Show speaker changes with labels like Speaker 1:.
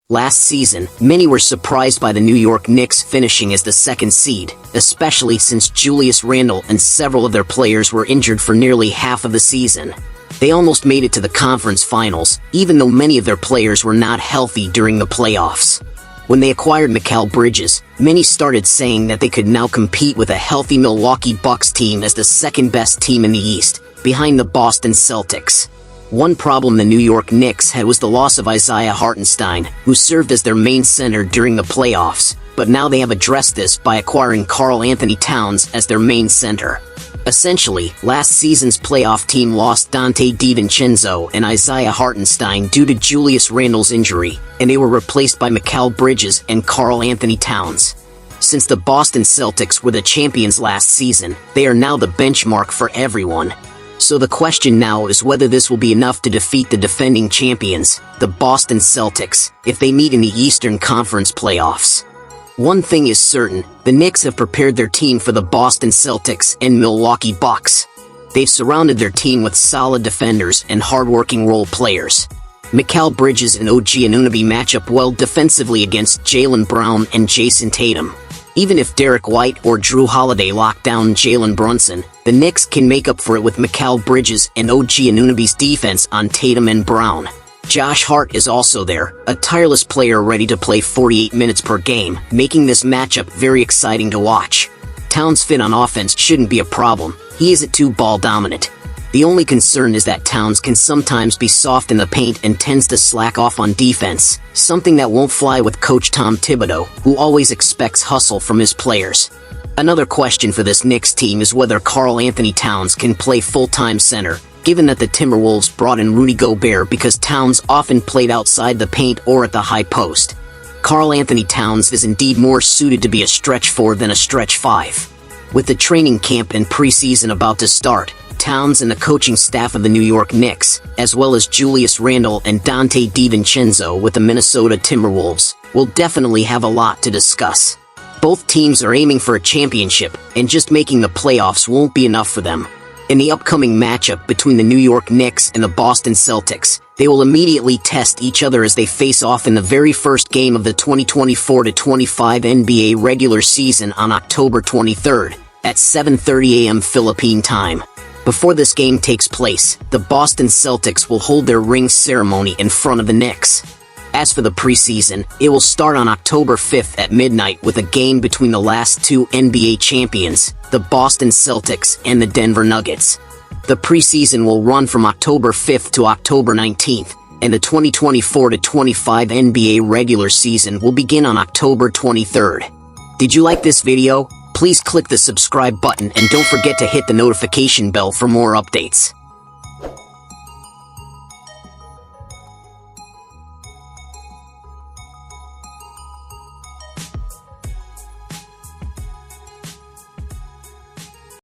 Speaker 1: Last season, many were surprised by the New York Knicks finishing as the second seed, especially since Julius Randle and several of their players were injured for nearly half of the season. They almost made it to the conference finals, even though many of their players were not healthy during the playoffs. When they acquired Mikal Bridges, many started saying that they could now compete with a healthy Milwaukee Bucks team as the second-best team in the East, behind the Boston Celtics. One problem the New York Knicks had was the loss of Isaiah Hartenstein, who served as their main center during the playoffs, but now they have addressed this by acquiring Karl Anthony Towns as their main center. Essentially, last season's playoff team lost Donte DiVincenzo and Isaiah Hartenstein due to Julius Randle's injury, and they were replaced by Mikal Bridges and Karl Anthony Towns. Since the Boston Celtics were the champions last season, they are now the benchmark for everyone. So the question now is whether this will be enough to defeat the defending champions, the Boston Celtics, if they meet in the Eastern Conference playoffs. One thing is certain, the Knicks have prepared their team for the Boston Celtics and Milwaukee Bucks. They've surrounded their team with solid defenders and hardworking role players. Mikal Bridges and OG Anunoby match up well defensively against Jaylen Brown and Jason Tatum. Even if Derek White or Drew Holiday lock down Jalen Brunson, the Knicks can make up for it with Mikal Bridges and OG Anunoby's defense on Tatum and Brown. Josh Hart is also there, a tireless player ready to play 48 minutes per game, making this matchup very exciting to watch. Towns' fit on offense shouldn't be a problem. He isn't too ball dominant. The only concern is that Towns can sometimes be soft in the paint and tends to slack off on defense, something that won't fly with Coach Tom Thibodeau, who always expects hustle from his players. Another question for this Knicks team is whether Karl Anthony Towns can play full-time center, given that the Timberwolves brought in Rudy Gobert because Towns often played outside the paint or at the high post. Karl Anthony Towns is indeed more suited to be a stretch 4 than a stretch 5. With the training camp and preseason about to start, Towns and the coaching staff of the New York Knicks, as well as Julius Randle and Donte DiVincenzo with the Minnesota Timberwolves, will definitely have a lot to discuss. Both teams are aiming for a championship, and just making the playoffs won't be enough for them. In the upcoming matchup between the New York Knicks and the Boston Celtics, they will immediately test each other as they face off in the very first game of the 2024-25 NBA regular season on October 23rd at 7:30 a.m. Philippine time. Before this game takes place, the Boston Celtics will hold their ring ceremony in front of the Knicks. As for the preseason, it will start on October 5th at midnight with a game between the last two NBA champions, the Boston Celtics and the Denver Nuggets. The preseason will run from October 5th to October 19th, and the 2024-25 NBA regular season will begin on October 23rd. Did you like this video? Please click the subscribe button and don't forget to hit the notification bell for more updates.